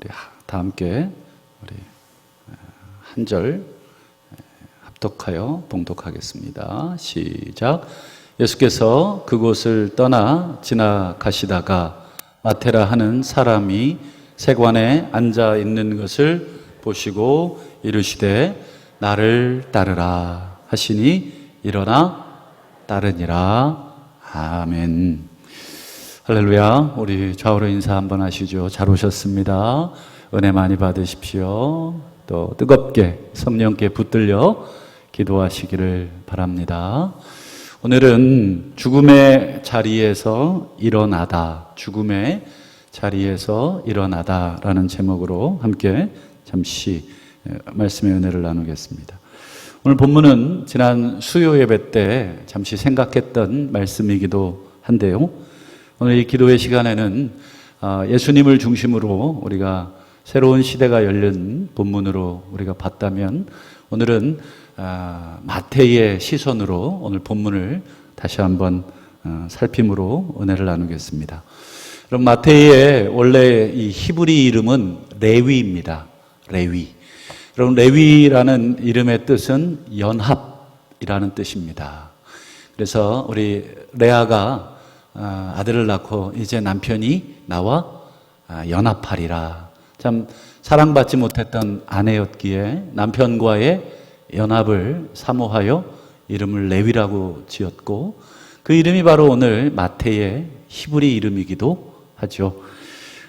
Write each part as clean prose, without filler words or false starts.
우리 다 함께 우리 한 절 합독하여 봉독하겠습니다. 시작. 예수께서 그곳을 떠나 지나가시다가 마테라 하는 사람이 세관에 앉아 있는 것을 보시고 이르시되 나를 따르라 하시니 일어나 따르니라. 아멘. 할렐루야. 우리 좌우로 인사 한번 하시죠. 잘 오셨습니다. 은혜 많이 받으십시오. 또 뜨겁게 성령께 붙들려 기도하시기를 바랍니다. 오늘은 죽음의 자리에서 일어나다, 죽음의 자리에서 일어나다라는 제목으로 함께 잠시 말씀의 은혜를 나누겠습니다. 오늘 본문은 지난 수요 예배 때 잠시 생각했던 말씀이기도 한데요. 오늘 이 기도의 시간에는 예수님을 중심으로 우리가 새로운 시대가 열린 본문으로 우리가 봤다면, 오늘은 마태의 시선으로 오늘 본문을 다시 한번 살핌으로 은혜를 나누겠습니다. 그럼 마태의 원래 이 히브리 이름은 레위입니다. 레위. 그럼 레위라는 이름의 뜻은 연합이라는 뜻입니다. 그래서 우리 레아가 아들을 낳고 이제 남편이 나와 연합하리라. 참 사랑받지 못했던 아내였기에 남편과의 연합을 사모하여 이름을 레위라고 지었고, 그 이름이 바로 오늘 마태의 히브리 이름이기도 하죠.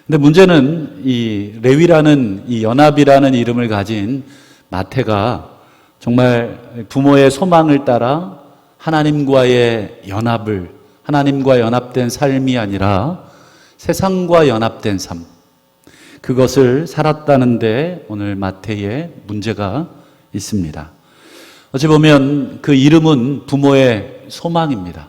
근데 문제는 이 레위라는 이 연합이라는 이름을 가진 마태가 정말 부모의 소망을 따라 하나님과의 연합을, 하나님과 연합된 삶이 아니라 세상과 연합된 삶, 그것을 살았다는데 오늘 마태의 문제가 있습니다. 어찌 보면 그 이름은 부모의 소망입니다.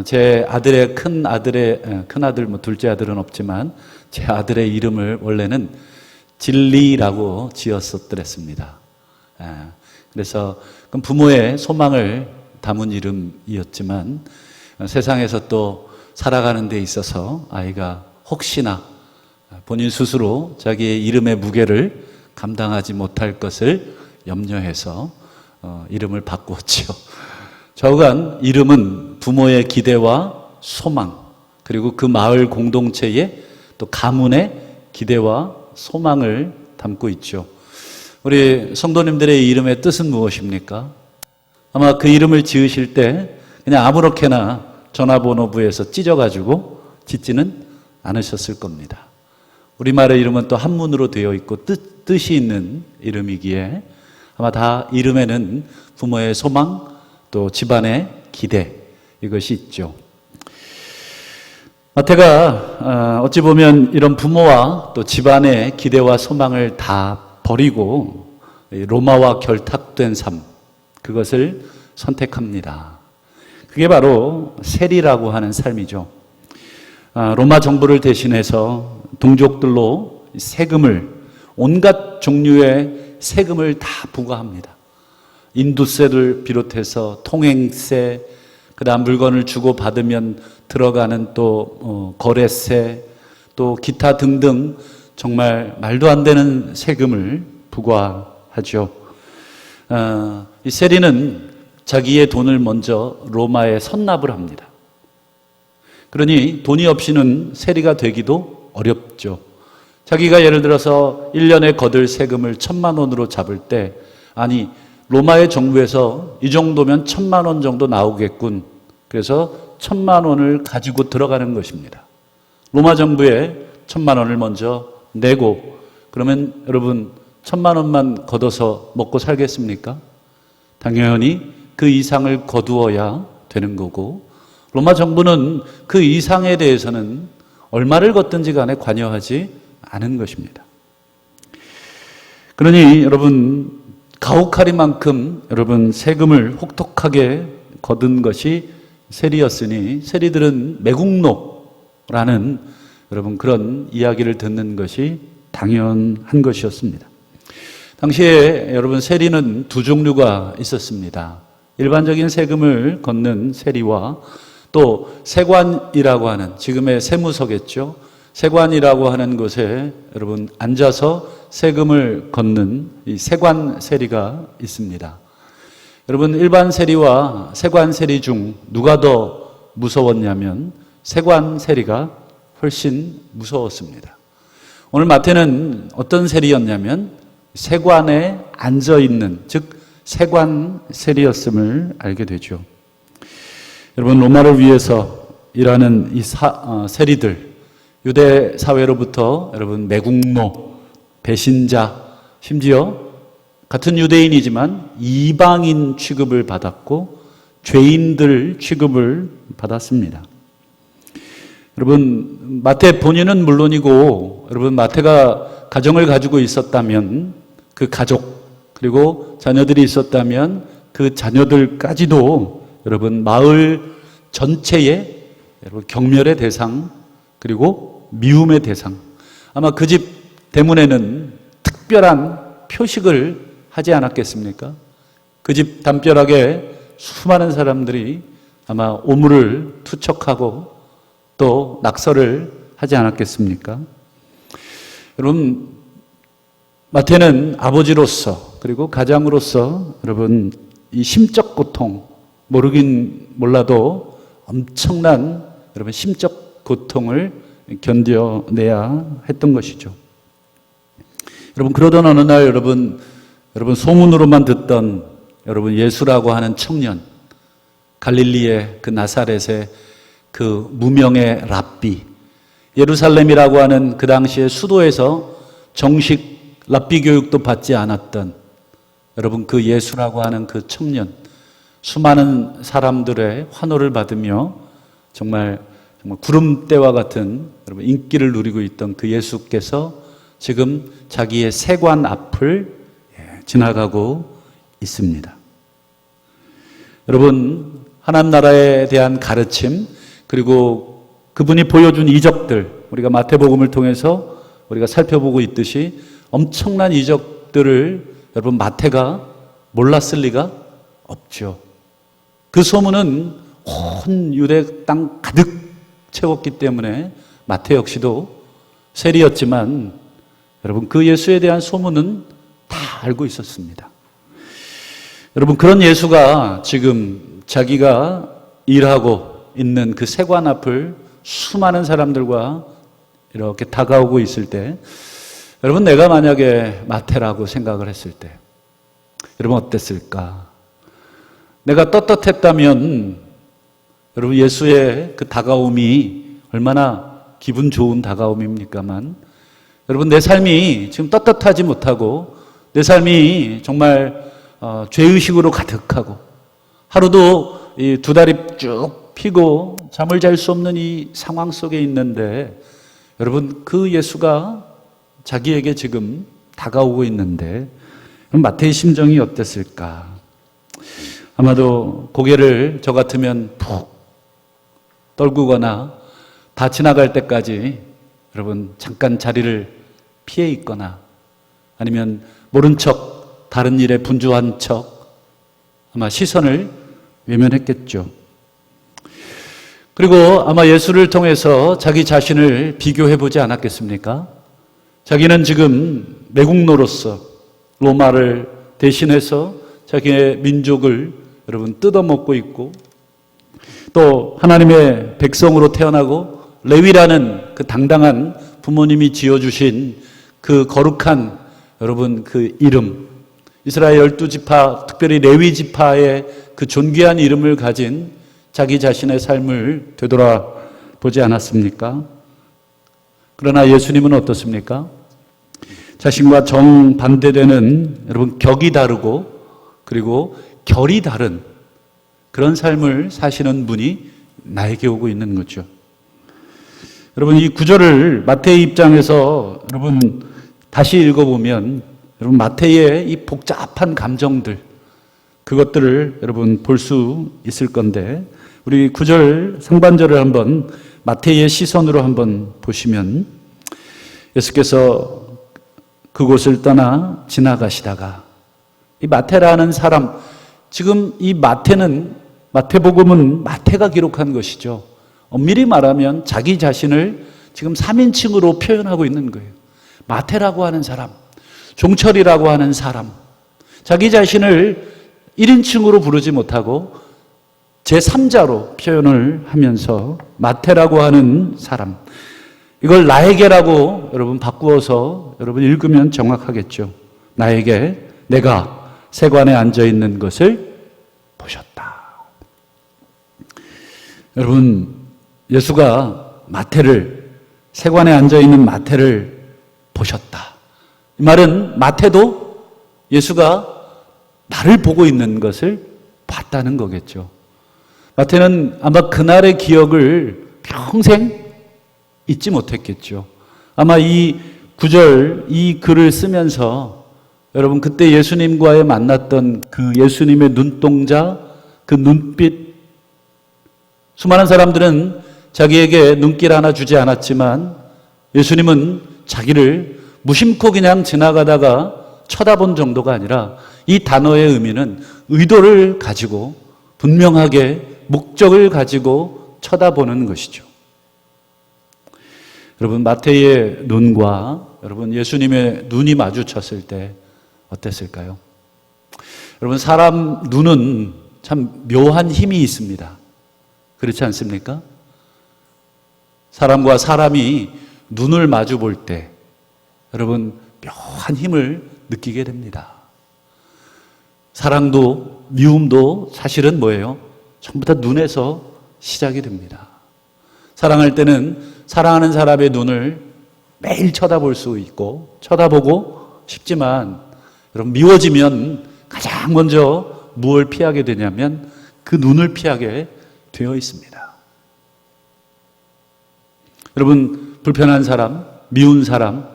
제 아들의 큰아들, 둘째 아들은 없지만 제 아들의 이름을 원래는 진리라고 지었었더랬습니다. 그래서 부모의 소망을 담은 이름이었지만 세상에서 또 살아가는 데 있어서 아이가 혹시나 본인 스스로 자기의 이름의 무게를 감당하지 못할 것을 염려해서 이름을 바꾸었죠. 좌우간 이름은 부모의 기대와 소망, 그리고 그 마을 공동체의 또 가문의 기대와 소망을 담고 있죠. 우리 성도님들의 이름의 뜻은 무엇입니까? 아마 그 이름을 지으실 때 그냥 아무렇게나 전화번호부에서 찢어가지고 짓지는 않으셨을 겁니다. 우리말의 이름은 또 한문으로 되어 있고 뜻이 있는 이름이기에 아마 다 이름에는 부모의 소망, 또 집안의 기대, 이것이 있죠. 마태가 어찌 보면 이런 부모와 또 집안의 기대와 소망을 다 버리고 로마와 결탁된 삶, 그것을 선택합니다. 그게 바로 세리라고 하는 삶이죠. 로마 정부를 대신해서 동족들로 세금을, 온갖 종류의 세금을 다 부과합니다. 인두세를 비롯해서 통행세, 그다음 물건을 주고 받으면 들어가는 또 거래세, 또 기타 등등 정말 말도 안 되는 세금을 부과하죠. 이 세리는 자기의 돈을 먼저 로마에 선납을 합니다. 그러니 돈이 없이는 세리가 되기도 어렵죠. 자기가 예를 들어서 1년에 거둘 세금을 1,000만 원으로 잡을 때, 아니 로마의 정부에서 이 정도면 1,000만 원 정도 나오겠군, 그래서 1,000만 원을 가지고 들어가는 것입니다. 로마 정부에 1,000만 원을 먼저 내고, 그러면 여러분 1,000만 원만 걷어서 먹고 살겠습니까? 당연히 그 이상을 거두어야 되는 거고, 로마 정부는 그 이상에 대해서는 얼마를 걷든지 간에 관여하지 않은 것입니다. 그러니 여러분, 가혹하리만큼 여러분 세금을 혹독하게 거둔 것이 세리였으니 세리들은 매국노라는 여러분 그런 이야기를 듣는 것이 당연한 것이었습니다. 당시에 여러분 세리는 두 종류가 있었습니다. 일반적인 세금을 걷는 세리와 또 세관이라고 하는, 지금의 세무서겠죠. 세관이라고 하는 곳에 여러분 앉아서 세금을 걷는 이 세관 세리가 있습니다. 여러분 일반 세리와 세관 세리 중 누가 더 무서웠냐면 세관 세리가 훨씬 무서웠습니다. 오늘 마태는 어떤 세리였냐면 세관에 앉아 있는, 즉 세관 세리였음을 알게 되죠. 여러분 로마를 위해서 일하는 이 세리들, 유대 사회로부터 여러분 매국노, 배신자, 심지어 같은 유대인이지만 이방인 취급을 받았고 죄인들 취급을 받았습니다. 여러분 마태 본인은 물론이고 여러분 마태가 가정을 가지고 있었다면 그 가족 그리고 자녀들이 있었다면 그 자녀들까지도 여러분 마을 전체의 여러분 경멸의 대상 그리고 미움의 대상, 아마 그 집 대문에는 특별한 표식을 하지 않았겠습니까? 그 집 담벼락에 수많은 사람들이 아마 오물을 투척하고 또 낙서를 하지 않았겠습니까? 여러분 마태는 아버지로서 그리고 가장으로서 여러분 이 심적 고통 모르긴 몰라도 엄청난 여러분 심적 고통을 견뎌내야 했던 것이죠. 여러분 그러던 어느 날 여러분 소문으로만 듣던 여러분 예수라고 하는 청년, 갈릴리의 그 나사렛의 그 무명의 랍비, 예루살렘이라고 하는 그 당시의 수도에서 정식 랍비 교육도 받지 않았던 여러분 그 예수라고 하는 그 청년, 수많은 사람들의 환호를 받으며 정말 구름대와 같은 여러분 인기를 누리고 있던 그 예수께서 지금 자기의 세관 앞을 지나가고 있습니다. 여러분 하나님 나라에 대한 가르침 그리고 그분이 보여준 이적들, 우리가 마태복음을 통해서 우리가 살펴보고 있듯이 엄청난 이적들을 여러분 마태가 몰랐을 리가 없죠. 그 소문은 온 유대 땅 가득 채웠기 때문에 마태 역시도 세리였지만 여러분 그 예수에 대한 소문은 다 알고 있었습니다. 여러분 그런 예수가 지금 자기가 일하고 있는 그 세관 앞을 수많은 사람들과 이렇게 다가오고 있을 때 여러분 내가 만약에 마태라고 생각을 했을 때 여러분 어땠을까? 내가 떳떳했다면 여러분 예수의 그 다가옴이 얼마나 기분 좋은 다가옴입니까만 여러분 내 삶이 지금 떳떳하지 못하고 내 삶이 정말 죄의식으로 가득하고 하루도 이 두 다리 쭉 펴고 잠을 잘 수 없는 이 상황 속에 있는데 여러분 그 예수가 자기에게 지금 다가오고 있는데 마태의 심정이 어땠을까? 아마도 고개를 저 같으면 푹 떨구거나 다 지나갈 때까지 여러분 잠깐 자리를 피해 있거나 아니면 모른 척 다른 일에 분주한 척 아마 시선을 외면했겠죠. 그리고 아마 예수를 통해서 자기 자신을 비교해 보지 않았겠습니까? 자기는 지금 매국노로서 로마를 대신해서 자기의 민족을 여러분 뜯어먹고 있고 또 하나님의 백성으로 태어나고 레위라는 그 당당한 부모님이 지어주신 그 거룩한 여러분 그 이름, 이스라엘 12지파 특별히 레위 지파의 그 존귀한 이름을 가진 자기 자신의 삶을 되돌아보지 않았습니까? 그러나 예수님은 어떻습니까? 자신과 정반대되는 여러분 격이 다르고 그리고 결이 다른 그런 삶을 사시는 분이 나에게 오고 있는 거죠. 여러분 이 구절을 마태의 입장에서 여러분 다시 읽어보면 여러분 마태의 이 복잡한 감정들 그것들을 여러분 볼 수 있을 건데 우리 구절 상반절을 한번 마태의 시선으로 한번 보시면 예수께서 그곳을 떠나 지나가시다가 이 마태라는 사람 지금 이 마태복음은 마태가 기록한 것이죠. 엄밀히 말하면 자기 자신을 지금 3인칭으로 표현하고 있는 거예요. 마태라고 하는 사람, 종철이라고 하는 사람, 자기 자신을 1인칭으로 부르지 못하고 제3자로 표현을 하면서 마태라고 하는 사람, 이걸 나에게라고 여러분 바꾸어서 여러분 읽으면 정확하겠죠. 나에게 내가 세관에 앉아 있는 것을 보셨다. 여러분, 예수가 마태를, 세관에 앉아 있는 마태를 보셨다. 이 말은 마태도 예수가 나를 보고 있는 것을 봤다는 거겠죠. 마태는 아마 그날의 기억을 평생 잊지 못했겠죠. 아마 이 구절, 이 글을 쓰면서 여러분 그때 예수님과의 만났던 그 예수님의 눈동자, 그 눈빛, 수많은 사람들은 자기에게 눈길 하나 주지 않았지만 예수님은 자기를 무심코 그냥 지나가다가 쳐다본 정도가 아니라 이 단어의 의미는 의도를 가지고 분명하게 목적을 가지고 쳐다보는 것이죠. 여러분, 마태의 눈과 여러분 예수님의 눈이 마주쳤을 때 어땠을까요? 여러분, 사람 눈은 참 묘한 힘이 있습니다. 그렇지 않습니까? 사람과 사람이 눈을 마주 볼 때 여러분 묘한 힘을 느끼게 됩니다. 사랑도 미움도 사실은 뭐예요? 전부 다 눈에서 시작이 됩니다. 사랑할 때는 사랑하는 사람의 눈을 매일 쳐다볼 수 있고 쳐다보고 싶지만 여러분 미워지면 가장 먼저 무엇을 피하게 되냐면 그 눈을 피하게 되어 있습니다. 여러분 불편한 사람, 미운 사람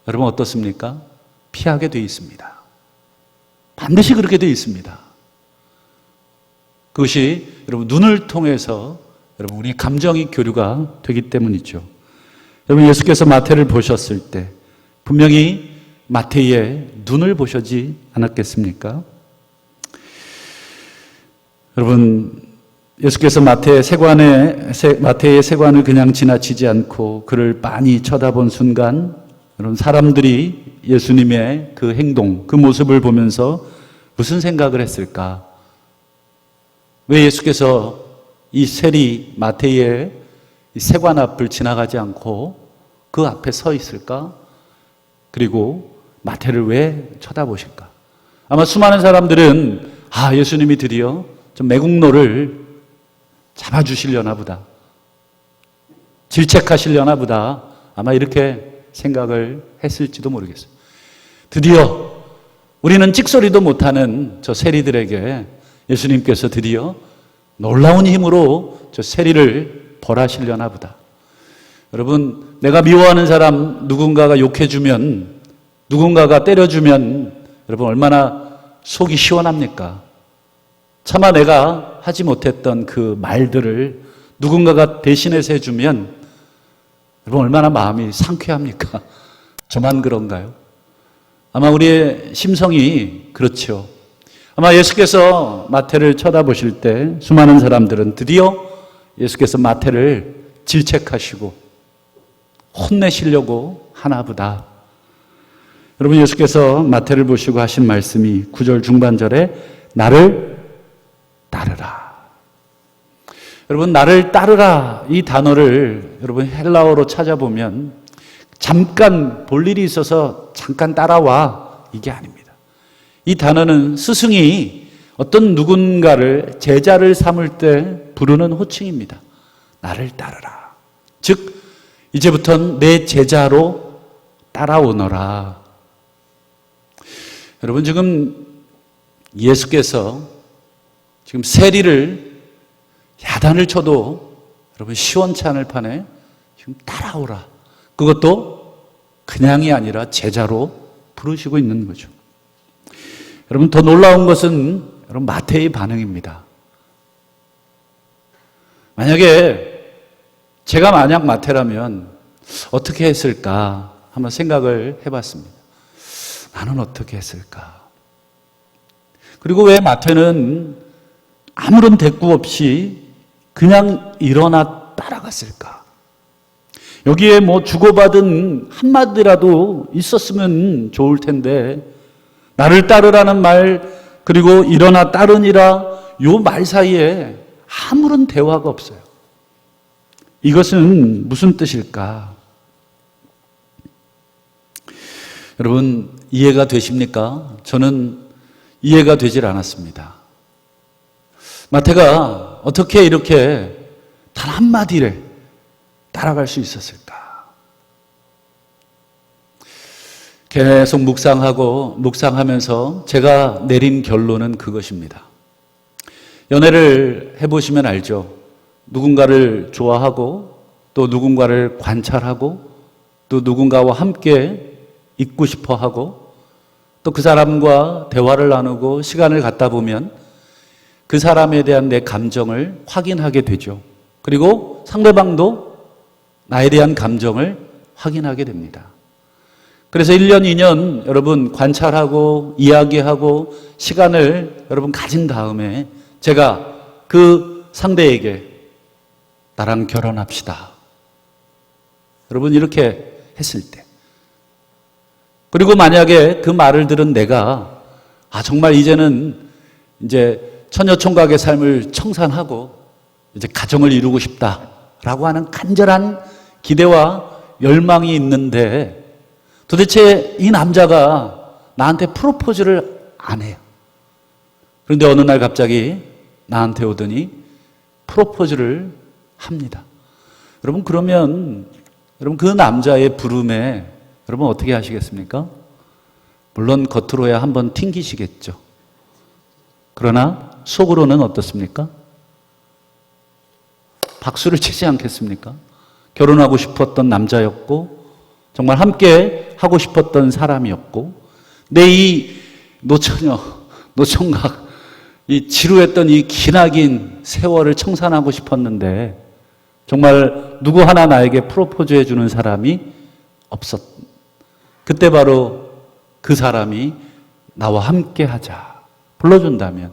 여러분 어떻습니까? 피하게 되어 있습니다. 반드시 그렇게 되어 있습니다. 그것이 여러분 눈을 통해서 여러분 우리 감정이 교류가 되기 때문이죠. 여러분 예수께서 마태를 보셨을 때 분명히 마태의 눈을 보시지 않았겠습니까? 여러분 예수께서 마태의 세관을 그냥 지나치지 않고 그를 빤히 쳐다본 순간 여러분 사람들이 예수님의 그 행동, 그 모습을 보면서 무슨 생각을 했을까? 왜 예수께서 이 세리 마태의 세관 앞을 지나가지 않고 그 앞에 서 있을까? 그리고 마태를 왜 쳐다보실까? 아마 수많은 사람들은 예수님이 드디어 좀 매국노를 잡아주시려나 보다, 질책하시려나 보다, 아마 이렇게 생각을 했을지도 모르겠어요. 드디어 우리는 찍소리도 못하는 저 세리들에게 예수님께서 드디어 놀라운 힘으로 저 세리를 벌하시려나 보다. 여러분, 내가 미워하는 사람 누군가가 욕해주면, 누군가가 때려주면 여러분 얼마나 속이 시원합니까? 차마 내가 하지 못했던 그 말들을 누군가가 대신해서 해주면 여러분 얼마나 마음이 상쾌합니까? 저만 그런가요? 아마 우리의 심성이 그렇죠. 아마 예수께서 마태를 쳐다보실 때 수많은 사람들은 드디어 예수께서 마태를 질책하시고 혼내시려고 하나보다. 여러분 예수께서 마태를 보시고 하신 말씀이 9절 중반절에 나를 따르라. 여러분 나를 따르라 이 단어를 여러분 헬라어로 찾아보면 잠깐 볼 일이 있어서 잠깐 따라와 이게 아닙니다. 이 단어는 스승이 어떤 누군가를 제자를 삼을 때 부르는 호칭입니다. 나를 따르라. 즉 이제부터는 내 제자로 따라오너라. 여러분 지금 예수께서 지금 세리를 야단을 쳐도 여러분 시원치 않을 판에 지금 따라오라. 그것도 그냥이 아니라 제자로 부르시고 있는 거죠. 여러분 더 놀라운 것은 여러분 마태의 반응입니다. 만약에 제가 만약 마태라면 어떻게 했을까 한번 생각을 해봤습니다. 나는 어떻게 했을까? 그리고 왜 마태는 아무런 대꾸 없이 그냥 일어나 따라갔을까? 여기에 뭐 주고받은 한마디라도 있었으면 좋을 텐데, 나를 따르라는 말, 그리고 일어나 따르니라, 요 말 사이에 아무런 대화가 없어요. 이것은 무슨 뜻일까? 여러분, 이해가 되십니까? 저는 이해가 되질 않았습니다. 마태가 어떻게 이렇게 단 한마디를 따라갈 수 있었을까? 계속 묵상하면서 제가 내린 결론은 그것입니다. 연애를 해보시면 알죠. 누군가를 좋아하고 또 누군가를 관찰하고 또 누군가와 함께 있고 싶어 하고 또 그 사람과 대화를 나누고 시간을 갖다 보면 그 사람에 대한 내 감정을 확인하게 되죠. 그리고 상대방도 나에 대한 감정을 확인하게 됩니다. 그래서 1년, 2년 여러분 관찰하고 이야기하고 시간을 여러분 가진 다음에 제가 그 상대에게 나랑 결혼합시다. 여러분 이렇게 했을 때, 그리고 만약에 그 말을 들은 내가 정말 이제는 이제 처녀총각의 삶을 청산하고 이제 가정을 이루고 싶다라고 하는 간절한 기대와 열망이 있는데 도대체 이 남자가 나한테 프로포즈를 안 해요. 그런데 어느 날 갑자기 나한테 오더니 프로포즈를 합니다. 여러분 그러면 여러분 그 남자의 부름에 여러분 어떻게 하시겠습니까? 물론 겉으로야 한번 튕기시겠죠. 그러나 속으로는 어떻습니까? 박수를 치지 않겠습니까? 결혼하고 싶었던 남자였고 정말 함께 하고 싶었던 사람이었고 내 이 노처녀, 노총각 이 지루했던 이 기나긴 세월을 청산하고 싶었는데 정말 누구 하나 나에게 프로포즈 해주는 사람이 없었. 그때 바로 그 사람이 나와 함께 하자 불러준다면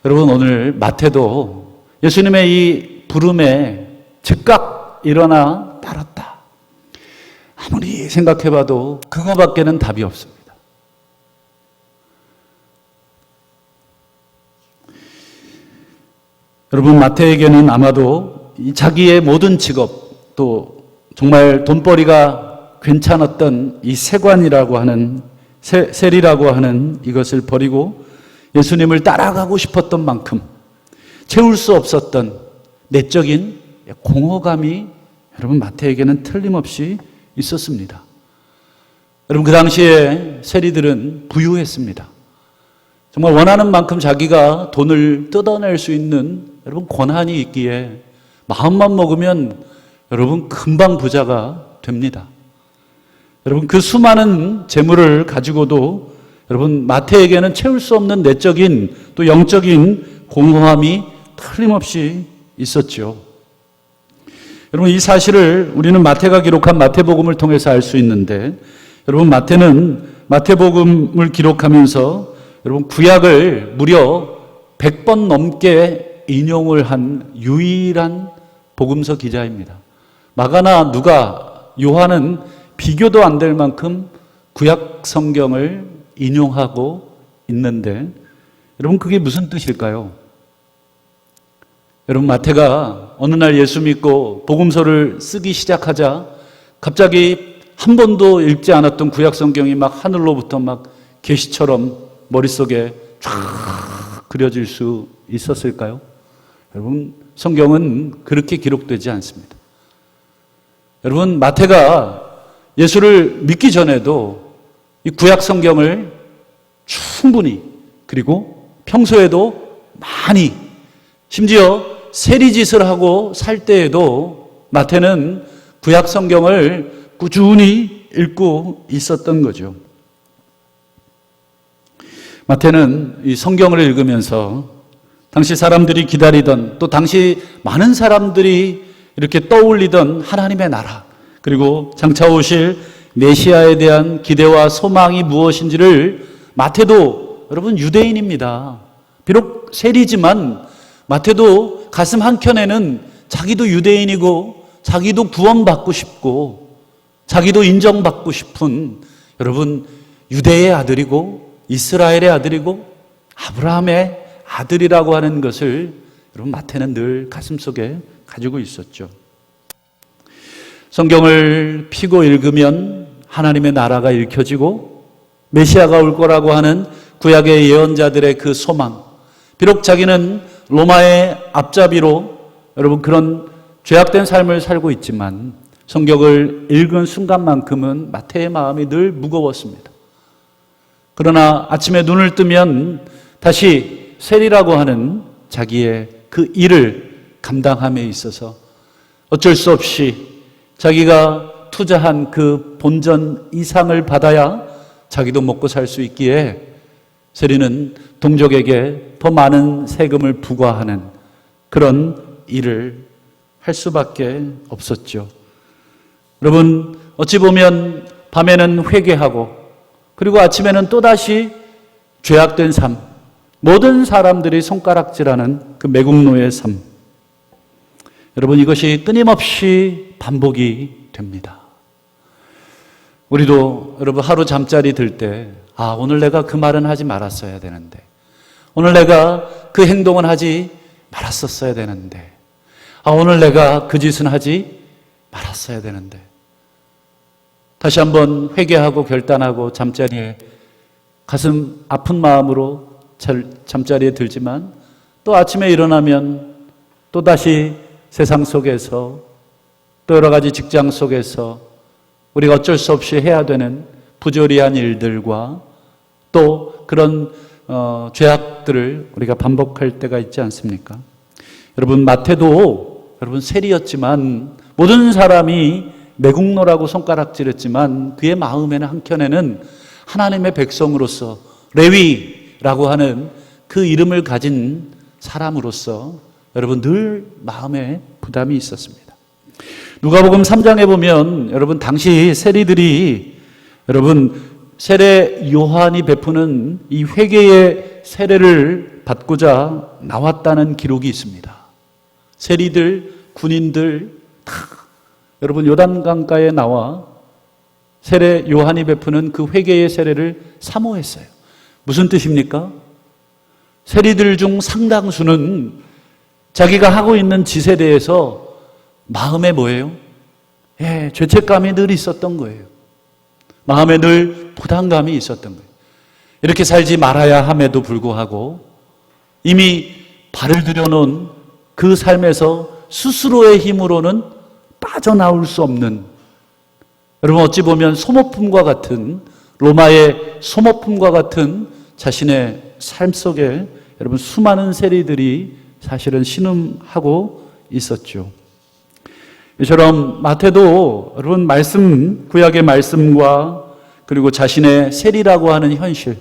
여러분 오늘 마태도 예수님의 이 부름에 즉각 일어나 따랐다. 아무리 생각해봐도 그거밖에는 답이 없습니다. 여러분 마태에게는 아마도 자기의 모든 직업 또 정말 돈벌이가 괜찮았던 이 세관이라고 하는 세리라고 하는 이것을 버리고 예수님을 따라가고 싶었던 만큼 채울 수 없었던 내적인 공허감이 여러분 마태에게는 틀림없이 있었습니다. 여러분 그 당시에 세리들은 부유했습니다. 정말 원하는 만큼 자기가 돈을 뜯어낼 수 있는 여러분 권한이 있기에 마음만 먹으면 여러분 금방 부자가 됩니다. 여러분 그 수많은 재물을 가지고도 여러분 마태에게는 채울 수 없는 내적인 또 영적인 공허함이 틀림없이 있었죠. 여러분 이 사실을 우리는 마태가 기록한 마태복음을 통해서 알 수 있는데 여러분 마태는 마태복음을 기록하면서 여러분 구약을 무려 100번 넘게 인용을 한 유일한 복음서 기자입니다. 마가나 누가 요한은 비교도 안 될 만큼 구약 성경을 인용하고 있는데 여러분 그게 무슨 뜻일까요? 여러분 마태가 어느 날 예수 믿고 복음서를 쓰기 시작하자 갑자기 한 번도 읽지 않았던 구약 성경이 막 하늘로부터 막 계시처럼 머릿속에 쫙 그려질 수 있었을까요? 여러분 성경은 그렇게 기록되지 않습니다. 여러분 마태가 예수를 믿기 전에도 이 구약 성경을 충분히 그리고 평소에도 많이 심지어 세리짓을 하고 살 때에도 마태는 구약 성경을 꾸준히 읽고 있었던 거죠. 마태는 이 성경을 읽으면서 당시 사람들이 기다리던 또 당시 많은 사람들이 이렇게 떠올리던 하나님의 나라 그리고 장차 오실 메시아에 대한 기대와 소망이 무엇인지를 마태도 여러분 유대인입니다. 비록 세리지만 마태도 가슴 한켠에는 자기도 유대인이고 자기도 구원받고 싶고 자기도 인정받고 싶은 여러분 유대의 아들이고 이스라엘의 아들이고 아브라함의 아들이라고 하는 것을 여러분 마태는 늘 가슴속에 가지고 있었죠. 성경을 피고 읽으면 하나님의 나라가 읽혀지고 메시아가 올 거라고 하는 구약의 예언자들의 그 소망, 비록 자기는 로마의 앞잡이로 여러분 그런 죄악된 삶을 살고 있지만 성경을 읽은 순간만큼은 마태의 마음이 늘 무거웠습니다. 그러나 아침에 눈을 뜨면 다시 세리라고 하는 자기의 그 일을 감당함에 있어서 어쩔 수 없이 자기가 투자한 그 본전 이상을 받아야 자기도 먹고 살 수 있기에 세리는 동족에게 더 많은 세금을 부과하는 그런 일을 할 수밖에 없었죠. 여러분, 어찌 보면 밤에는 회개하고 그리고 아침에는 또다시 죄악된 삶, 모든 사람들이 손가락질하는 그 매국노의 삶. 여러분, 이것이 끊임없이 반복이 됩니다. 우리도 여러분 하루 잠자리 들 때 오늘 내가 그 말은 하지 말았어야 되는데, 오늘 내가 그 행동은 하지 말았었어야 되는데, 오늘 내가 그 짓은 하지 말았어야 되는데, 다시 한번 회개하고 결단하고 잠자리에 가슴 아픈 마음으로 잠자리에 들지만 또 아침에 일어나면 또 다시 세상 속에서 또 여러 가지 직장 속에서 우리가 어쩔 수 없이 해야 되는 부조리한 일들과 또 그런 죄악들을 우리가 반복할 때가 있지 않습니까? 여러분, 마태도 여러분 세리였지만 모든 사람이 매국노라고 손가락질했지만 그의 마음에는 한켠에는 하나님의 백성으로서 레위라고 하는 그 이름을 가진 사람으로서 여러분 늘 마음에 부담이 있었습니다. 누가복음 3장에 보면 여러분 당시 세리들이 여러분 세례 요한이 베푸는 이 회개의 세례를 받고자 나왔다는 기록이 있습니다. 세리들, 군인들 다 여러분 요단강가에 나와 세례 요한이 베푸는 그 회개의 세례를 사모했어요. 무슨 뜻입니까? 세리들 중 상당수는 자기가 하고 있는 짓에 대해서 마음에 뭐예요? 죄책감이 늘 있었던 거예요. 마음에 늘 부담감이 있었던 거예요. 이렇게 살지 말아야 함에도 불구하고 이미 발을 들여놓은 그 삶에서 스스로의 힘으로는 빠져나올 수 없는, 여러분 어찌 보면 소모품과 같은, 로마의 소모품과 같은 자신의 삶 속에 여러분 수많은 세리들이 사실은 신음하고 있었죠. 이처럼 마태도 여러분 말씀, 구약의 말씀과 그리고 자신의 세리라고 하는 현실,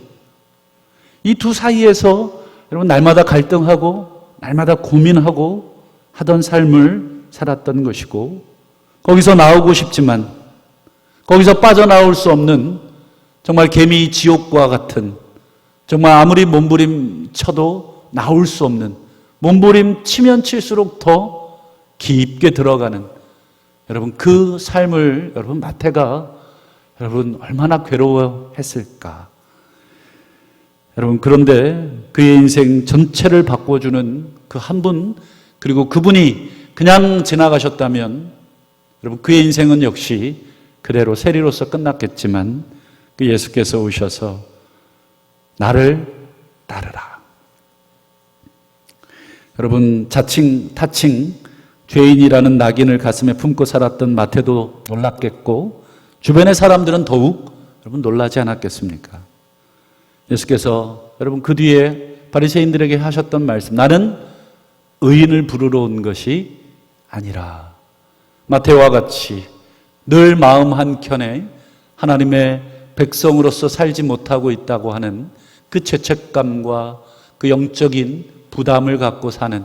이 두 사이에서 여러분 날마다 갈등하고 날마다 고민하고 하던 삶을 살았던 것이고, 거기서 나오고 싶지만 거기서 빠져나올 수 없는 정말 개미 지옥과 같은, 정말 아무리 몸부림쳐도 나올 수 없는, 몸부림 치면 칠수록 더 깊게 들어가는 여러분 그 삶을 여러분 마태가 여러분 얼마나 괴로워했을까. 여러분 그런데 그의 인생 전체를 바꿔주는 그 한 분, 그리고 그분이 그냥 지나가셨다면 여러분 그의 인생은 역시 그대로 세리로서 끝났겠지만 그 예수께서 오셔서 나를 따르라. 여러분 자칭 타칭 죄인이라는 낙인을 가슴에 품고 살았던 마태도 놀랐겠고 주변의 사람들은 더욱 여러분 놀라지 않았겠습니까? 예수께서 여러분 그 뒤에 바리새인들에게 하셨던 말씀, 나는 의인을 부르러 온 것이 아니라, 마태와 같이 늘 마음 한켠에 하나님의 백성으로서 살지 못하고 있다고 하는 그 죄책감과 그 영적인 부담을 갖고 사는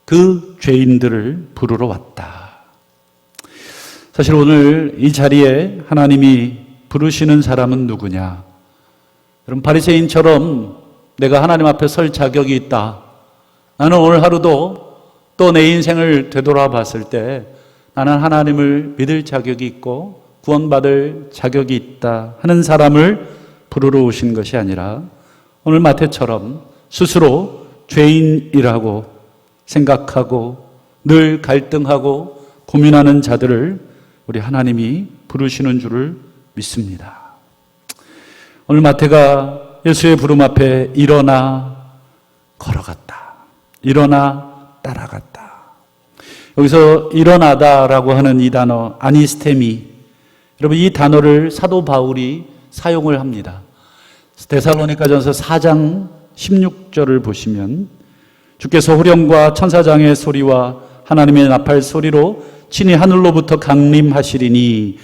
그 죄인들을 부르러 왔다. 사실 오늘 이 자리에 하나님이 부르시는 사람은 누구냐? 여러분 바리새인처럼 내가 하나님 앞에 설 자격이 있다, 나는 오늘 하루도 또 내 인생을 되돌아봤을 때 나는 하나님을 믿을 자격이 있고 구원받을 자격이 있다 하는 사람을 부르러 오신 것이 아니라 오늘 마태처럼 스스로 죄인이라고 생각하고 늘 갈등하고 고민하는 자들을 우리 하나님이 부르시는 줄을 믿습니다. 오늘 마태가 예수의 부름 앞에 일어나 걸어갔다. 일어나 따라갔다. 여기서 일어나다라고 하는 이 단어 아니스테미, 여러분 이 단어를 사도 바울이 사용을 합니다. 데살로니가전서 4장 16절을 보시면 주께서 호령과 천사장의 소리와 하나님의 나팔 소리로 친히 하늘로부터 강림하시리니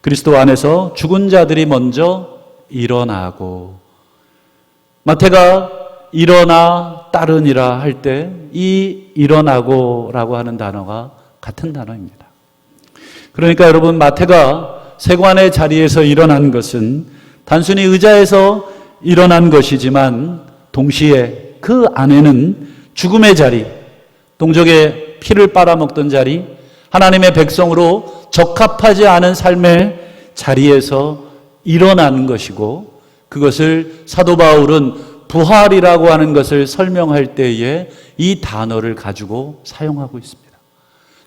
그리스도 안에서 죽은 자들이 먼저 일어나고, 마태가 일어나 따르니라 할 때 이 일어나고라고 하는 단어가 같은 단어입니다. 그러니까 여러분 마태가 세관의 자리에서 일어난 것은 단순히 의자에서 일어난 것이지만 동시에 그 안에는 죽음의 자리, 동족의 피를 빨아먹던 자리, 하나님의 백성으로 적합하지 않은 삶의 자리에서 일어나는 것이고, 그것을 사도 바울은 부활이라고 하는 것을 설명할 때에 이 단어를 가지고 사용하고 있습니다.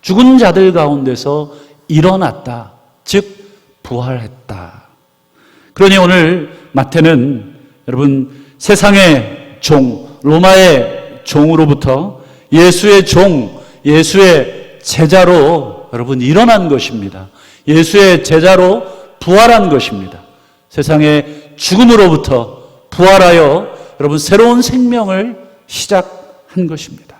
죽은 자들 가운데서 일어났다, 즉 부활했다. 그러니 오늘 마태는 여러분 세상의 종, 로마의 종으로부터 예수의 종, 예수의 제자로 여러분 일어난 것입니다. 예수의 제자로 부활한 것입니다. 세상의 죽음으로부터 부활하여 여러분 새로운 생명을 시작한 것입니다.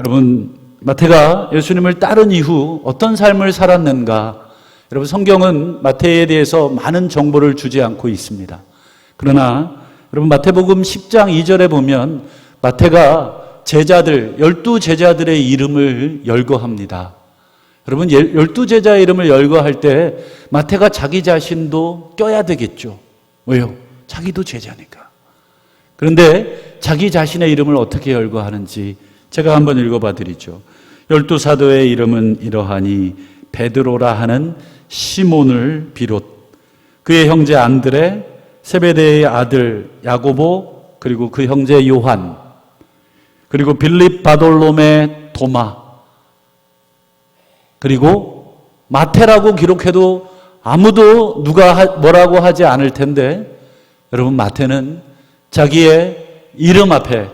여러분 마태가 예수님을 따른 이후 어떤 삶을 살았는가? 여러분 성경은 마태에 대해서 많은 정보를 주지 않고 있습니다. 그러나 여러분 마태복음 10장 2절에 보면 마태가 제자들, 12제자들의 이름을 열거합니다. 여러분 12제자의 이름을 열거할 때 마태가 자기 자신도 껴야 되겠죠. 왜요? 자기도 제자니까. 그런데 자기 자신의 이름을 어떻게 열거하는지 제가 한번 읽어봐 드리죠. 12사도의 이름은 이러하니 베드로라 하는 시몬을 비롯 그의 형제 안드레, 세베대의 아들 야고보, 그리고 그 형제 요한, 그리고 빌립, 바돌로메, 도마, 그리고 마태라고 기록해도 아무도 누가 뭐라고 하지 않을 텐데, 여러분 마태는 자기의 이름 앞에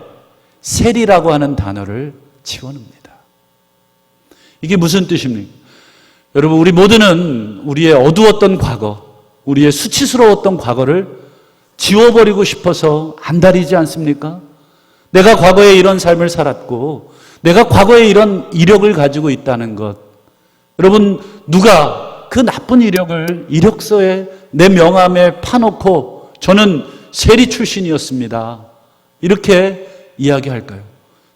셀이라고 하는 단어를 집어넣습니다. 이게 무슨 뜻입니까? 여러분 우리 모두는 우리의 어두웠던 과거, 우리의 수치스러웠던 과거를 지워버리고 싶어서 안달이지 않습니까? 내가 과거에 이런 삶을 살았고 내가 과거에 이런 이력을 가지고 있다는 것, 여러분 누가 그 나쁜 이력을 이력서에 내 명함에 파놓고 저는 세리 출신이었습니다, 이렇게 이야기할까요?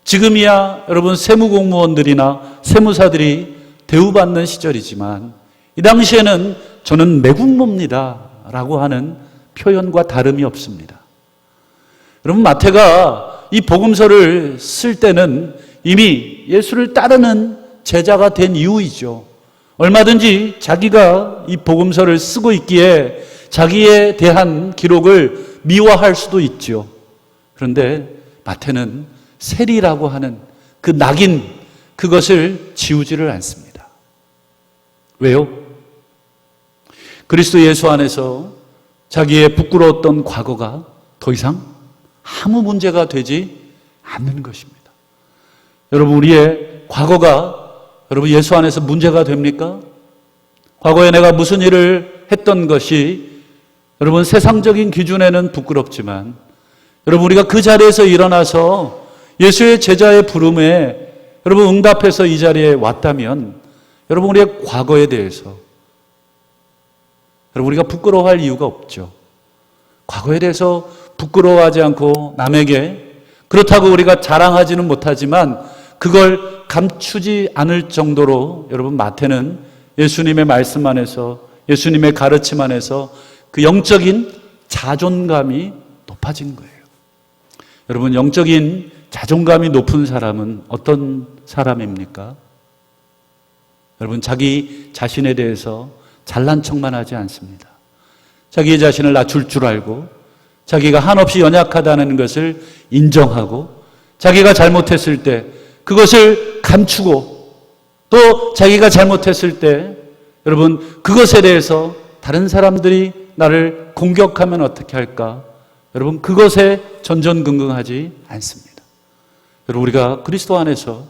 지금이야 여러분 세무공무원들이나 세무사들이 대우받는 시절이지만 이 당시에는 저는 매국노입니다 라고 하는 표현과 다름이 없습니다. 여러분 마태가 이 복음서를 쓸 때는 이미 예수를 따르는 제자가 된 이유이죠. 얼마든지 자기가 이 복음서를 쓰고 있기에 자기에 대한 기록을 미화할 수도 있죠. 그런데 마태는 세리라고 하는 그 낙인, 그것을 지우지를 않습니다. 왜요? 그리스도 예수 안에서 자기의 부끄러웠던 과거가 더 이상 아무 문제가 되지 않는 것입니다. 여러분 우리의 과거가 여러분 예수 안에서 문제가 됩니까? 과거에 내가 무슨 일을 했던 것이 여러분 세상적인 기준에는 부끄럽지만 여러분 우리가 그 자리에서 일어나서 예수의 제자의 부름에 여러분 응답해서 이 자리에 왔다면 여러분 우리의 과거에 대해서 여러분 우리가 부끄러워할 이유가 없죠. 과거에 대해서 부끄러워하지 않고 남에게, 그렇다고 우리가 자랑하지는 못하지만 그걸 감추지 않을 정도로 여러분 마태는 예수님의 말씀 안에서, 예수님의 가르침 안에서 그 영적인 자존감이 높아진 거예요. 여러분 영적인 자존감이 높은 사람은 어떤 사람입니까? 여러분, 자기 자신에 대해서 잘난 척만 하지 않습니다. 자기 자신을 낮출 줄 알고 자기가 한없이 연약하다는 것을 인정하고 자기가 잘못했을 때 그것을 감추고 또 자기가 잘못했을 때 여러분 그것에 대해서 다른 사람들이 나를 공격하면 어떻게 할까? 여러분 그것에 전전긍긍하지 않습니다. 여러분 우리가 그리스도 안에서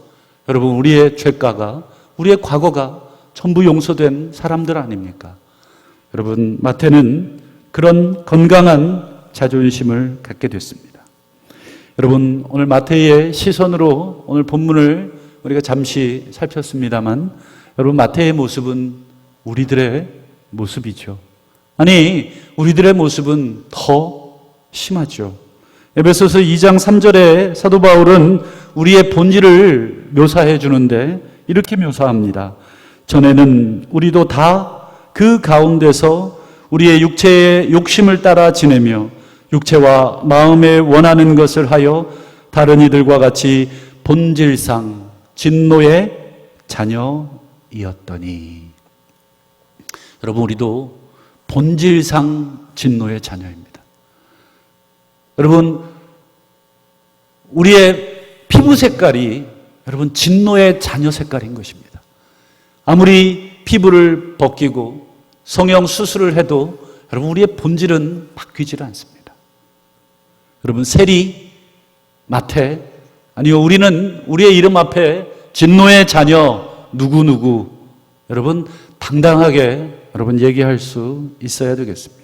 여러분 우리의 죄가가 우리의 과거가 전부 용서된 사람들 아닙니까? 여러분 마태는 그런 건강한 자존심을 갖게 됐습니다. 여러분 오늘 마태의 시선으로 오늘 본문을 우리가 잠시 살폈습니다만 여러분 마태의 모습은 우리들의 모습이죠. 아니 우리들의 모습은 더 심하죠. 에베소서 2장 3절에 사도 바울은 우리의 본질을 묘사해 주는데 이렇게 묘사합니다. 전에는 우리도 다 그 가운데서 우리의 육체의 욕심을 따라 지내며 육체와 마음에 원하는 것을 하여 다른 이들과 같이 본질상 진노의 자녀이었더니. 여러분 우리도 본질상 진노의 자녀입니다. 여러분 우리의 피부 색깔이 여러분 진노의 자녀 색깔인 것입니다. 아무리 피부를 벗기고 성형 수술을 해도 여러분 우리의 본질은 바뀌질 않습니다. 여러분 세리, 마태, 아니요 우리는 우리의 이름 앞에 진노의 자녀 누구누구 여러분 당당하게 여러분 얘기할 수 있어야 되겠습니다.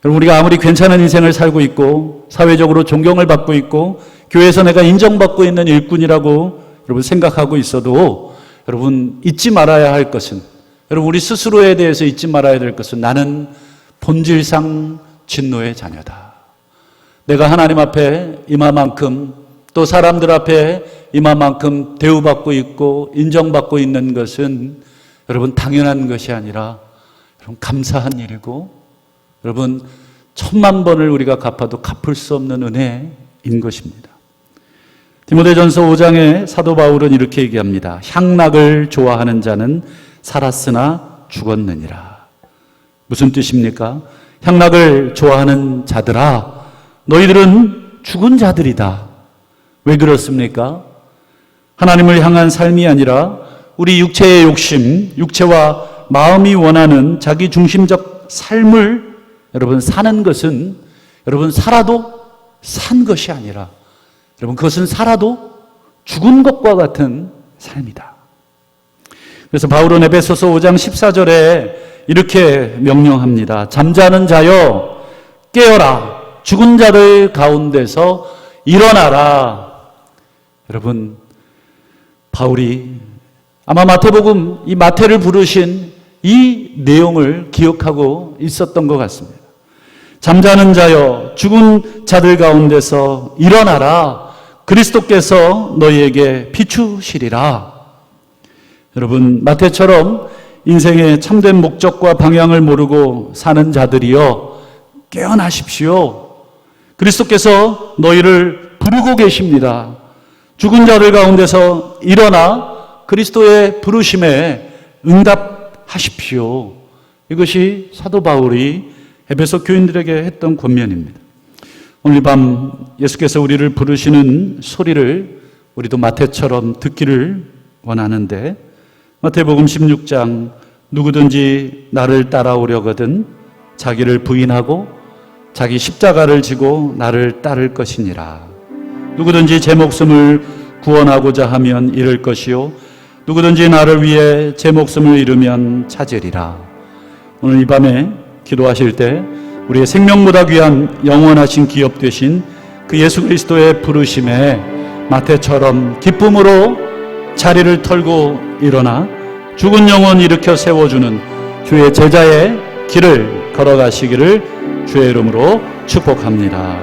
여러분 우리가 아무리 괜찮은 인생을 살고 있고 사회적으로 존경을 받고 있고 교회에서 내가 인정받고 있는 일꾼이라고 여러분 생각하고 있어도 여러분 잊지 말아야 할 것은 여러분 우리 스스로에 대해서 잊지 말아야 될 것은 나는 본질상 진노의 자녀다. 내가 하나님 앞에 이마만큼 또 사람들 앞에 이마만큼 대우받고 있고 인정받고 있는 것은 여러분 당연한 것이 아니라 여러분 감사한 일이고 여러분 1000만 번을 우리가 갚아도 갚을 수 없는 은혜인 것입니다. 디모데전서 5장에 사도 바울은 이렇게 얘기합니다. 향락을 좋아하는 자는 살았으나 죽었느니라. 무슨 뜻입니까? 향락을 좋아하는 자들아 너희들은 죽은 자들이다. 왜 그렇습니까? 하나님을 향한 삶이 아니라 우리 육체의 욕심, 육체와 마음이 원하는 자기 중심적 삶을 여러분 사는 것은 여러분 살아도 산 것이 아니라 여러분 그것은 살아도 죽은 것과 같은 삶이다. 그래서 바울은 에베소서 5장 14절에 이렇게 명령합니다. 잠자는 자여 깨어라 죽은 자들 가운데서 일어나라. 여러분 바울이 아마 마태복음 이 마태를 부르신 이 내용을 기억하고 있었던 것 같습니다. 잠자는 자여 죽은 자들 가운데서 일어나라. 그리스도께서 너희에게 비추시리라. 여러분 마태처럼 인생의 참된 목적과 방향을 모르고 사는 자들이여 깨어나십시오. 그리스도께서 너희를 부르고 계십니다. 죽은 자들 가운데서 일어나 그리스도의 부르심에 응답하십시오. 이것이 사도 바울이 에베소 교인들에게 했던 권면입니다. 오늘 밤 예수께서 우리를 부르시는 소리를 우리도 마태처럼 듣기를 원하는데 마태복음 16장 누구든지 나를 따라오려거든 자기를 부인하고 자기 십자가를 지고 나를 따를 것이니라. 누구든지 제 목숨을 구원하고자 하면 잃을 것이요 누구든지 나를 위해 제 목숨을 잃으면 찾으리라. 오늘 이 밤에 기도하실 때 우리의 생명보다 귀한 영원하신 기업 되신 그 예수 그리스도의 부르심에 마태처럼 기쁨으로 자리를 털고 일어나 죽은 영혼 일으켜 세워주는 주의 제자의 길을 걸어가시기를 주의 이름으로 축복합니다.